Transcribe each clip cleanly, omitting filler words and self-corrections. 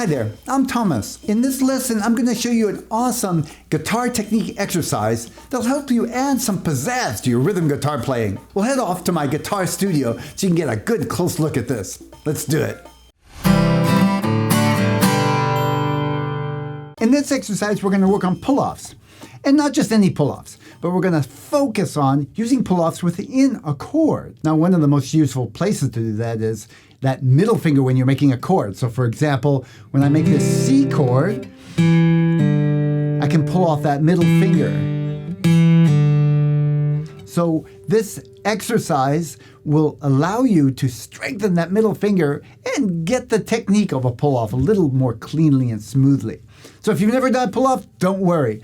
Hi there, I'm Tomas. In this lesson, I'm going to show you an awesome guitar technique exercise that'll help you add some pizzazz to your rhythm guitar playing. We'll head off to my guitar studio so you can get a good close look at this. Let's do it. In this exercise, we're going to work on pull-offs. And not just any pull-offs, but we're going to focus on using pull-offs within a chord. Now, one of the most useful places to do that is that middle finger when you're making a chord. So for example, when I make this C chord, I can pull off that middle finger. So this exercise will allow you to strengthen that middle finger and get the technique of a pull-off a little more cleanly and smoothly. So if you've never done a pull-off, don't worry.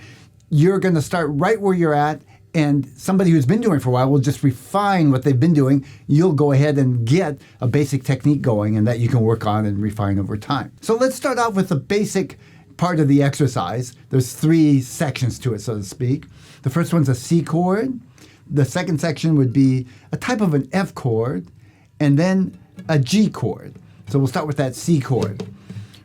You're going to start right where you're at, and somebody who's been doing it for a while will just refine what they've been doing. You'll go ahead and get a basic technique going, and that you can work on and refine over time. So let's start out with the basic part of the exercise. There's three sections to it, so to speak. The first one's a C chord. The second section would be a type of an F chord, and then a G chord. So we'll start with that C chord.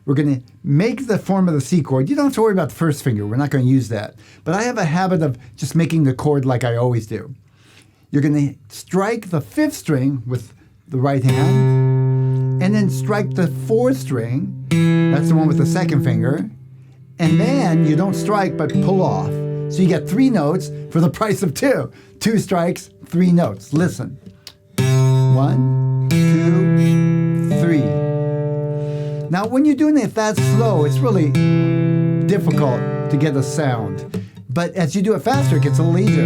We're going to make the form of the C chord. You don't have to worry about the first finger. We're not going to use that. But I have a habit of just making the chord like I always do. You're going to strike the fifth string with the right hand, and then strike the fourth string. That's the one with the second finger. And then you don't strike, but pull off. So you get 3 notes for the price of 2. 2 strikes, 3 notes. Listen. 1, 2, 3. Now, when you're doing it that slow, it's really difficult to get a sound. But as you do it faster, it gets a little easier.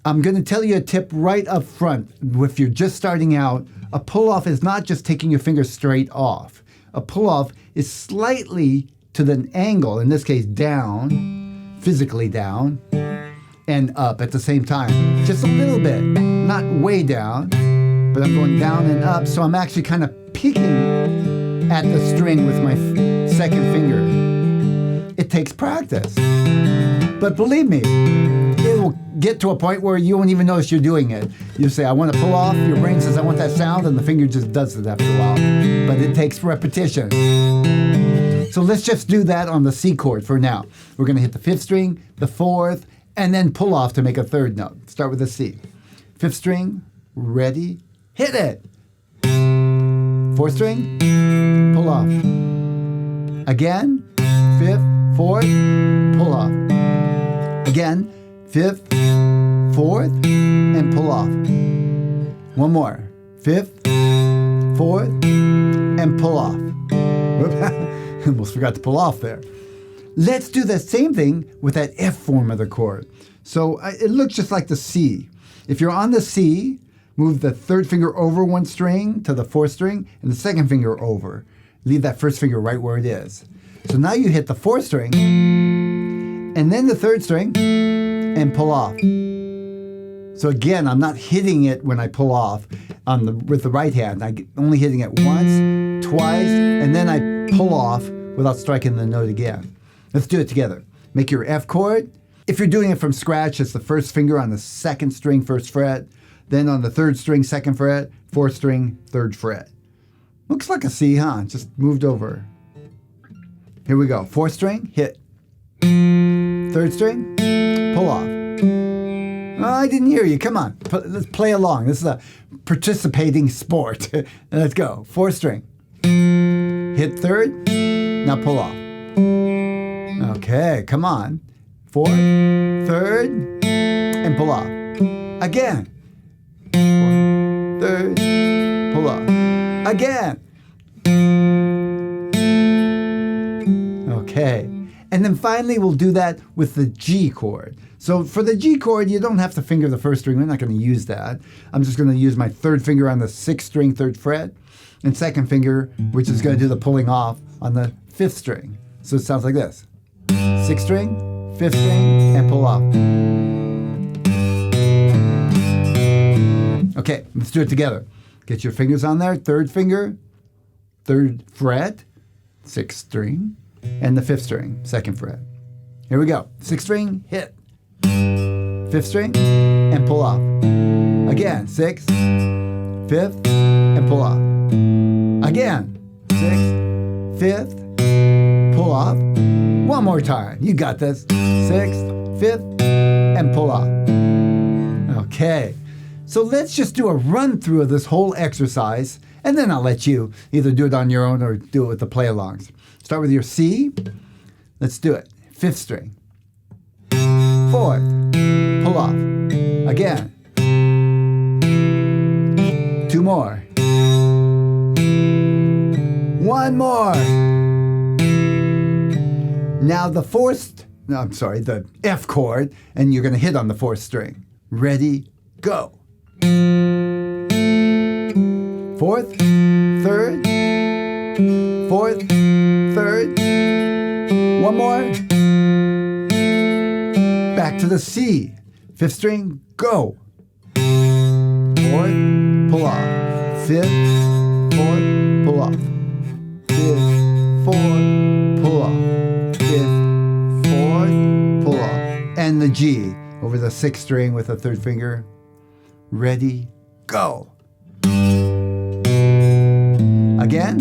I'm going to tell you a tip right up front. If you're just starting out, a pull-off is not just taking your fingers straight off. A pull-off is slightly to the angle, in this case down, physically down, and up at the same time. Just a little bit, not way down. But I'm going down and up, so I'm actually kind of picking at the string with my second finger. It takes practice. But believe me, it will get to a point where you won't even notice you're doing it. You say, I want to pull off, your brain says, I want that sound, and the finger just does it after a while. But it takes repetition. So let's just do that on the C chord for now. We're going to hit the 5th string, the 4th, and then pull off to make a 3rd note. Start with the C. 5th string, ready, hit it. 4th string, pull off. Again, 5th, 4th, pull off. Again, 5th, 4th, and pull off. One more. 5th, 4th, and pull off. Whoop, almost forgot to pull off there. Let's do the same thing with that F form of the chord. So it looks just like the C. If you're on the C, move the 3rd finger over 1 string to the 4th string, and the 2nd finger over. Leave that 1st finger right where it is. So now you hit the 4th string, and then the 3rd string, and pull off. So again, I'm not hitting it when I pull off with the right hand. I'm only hitting it once, twice, and then I pull off without striking the note again. Let's do it together. Make your F chord. If you're doing it from scratch, it's the 1st finger on the 2nd string, 1st fret. Then on the 3rd string, 2nd fret, 4th string, 3rd fret. Looks like a C, huh? Just moved over. Here we go. 4th string, hit. 3rd string, pull off. Oh, I didn't hear you. Come on. Let's play along. This is a participating sport. Let's go. 4th string. Hit 3rd. Now pull off. Okay, come on. 4th, 3rd, and pull off. Again. 4th, 3rd, pull off. Again. Okay. And then finally, we'll do that with the G chord. So for the G chord, you don't have to finger the 1st string. We're not going to use that. I'm just going to use my 3rd finger on the 6th string, 3rd fret, and 2nd finger, which is going to do the pulling off on the 5th string. So it sounds like this. 6th string, 5th string, and pull off. Okay, let's do it together. Get your fingers on there. 3rd finger, 3rd fret, 6th string, and the 5th string, 2nd fret. Here we go. 6th string, hit. 5th string, and pull off. Again, 6th, 5th, and pull off. Again. 6th, 5th, pull off. One more time. You got this. 6th, 5th, and pull off. Okay. So let's just do a run through of this whole exercise, and then I'll let you either do it on your own or do it with the play-alongs. Start with your C. Let's do it. 5th string. 4th, pull off. Again. 2 more. 1 more. Now the the F chord, and you're going to hit on the 4th string. Ready, go. 4th, 3rd, 4th, 3rd. 1 more. Back to the C. 5th string, go. 4th, pull off. 5th, 4th, pull off. 5th, 4th, pull off. 5th, 4th, pull off. And the G over the 6th string with the 3rd finger. Ready, go. Again.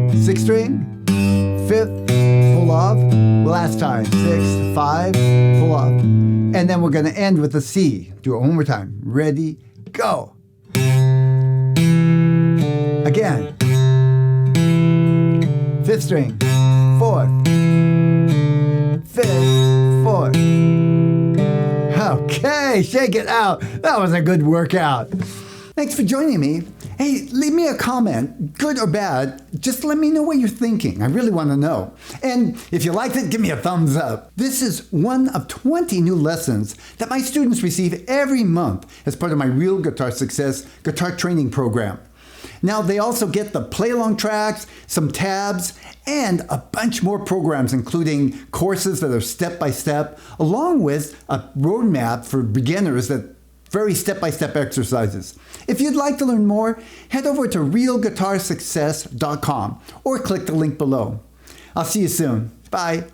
6th string, 5th, pull off. Last time. 6th, 5, pull off. And then we're going to end with the C. Do it one more time. Ready, go. Again. 5th string, 4th, 5th, 4th. Okay, shake it out. That was a good workout. Thanks for joining me. Hey, leave me a comment, good or bad. Just let me know what you're thinking. I really want to know. And if you liked it, give me a thumbs up. This is one of 20 new lessons that my students receive every month as part of my Real Guitar Success guitar training program. Now, they also get the play-along tracks, some tabs, and a bunch more programs, including courses that are step-by-step, along with a roadmap for beginners that very step-by-step exercises. If you'd like to learn more, head over to realguitarsuccess.com or click the link below. I'll see you soon. Bye.